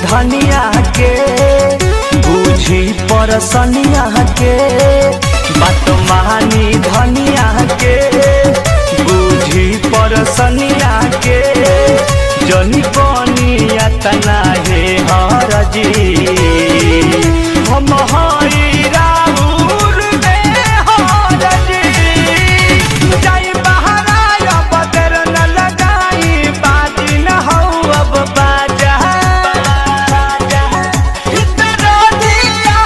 धनिया के बूझी परसनिया के बात मानी धनिया के बूझी परसनिया के जनी बनिया तना हे हर जी हम हई राहुल में हर जी जाई बहरा बदर न लगाई बाजी न हो अब बाजा इतना दिया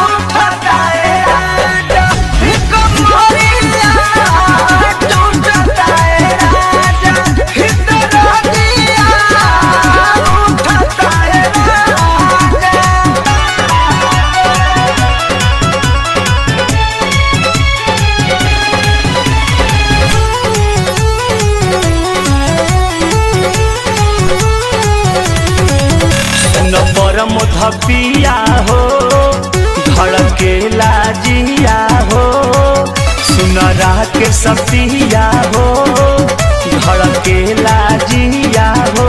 उठता है राजा कमरिया टूटता है राजा इतना दिया उठता है राजा। न परम धपिया हो धड़के लाजिया हो सुनरा के सपिया हो धड़के लाजिया हो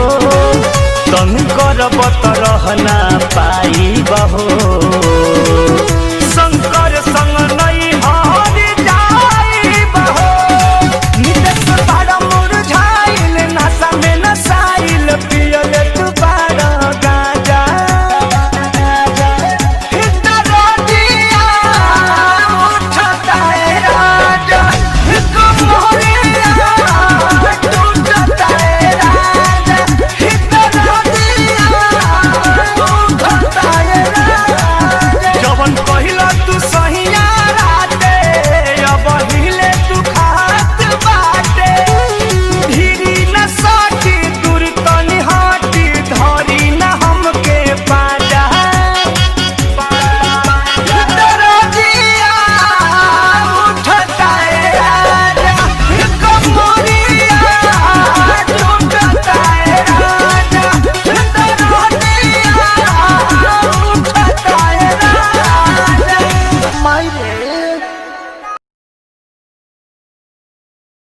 तन करब त रहना पाई बहो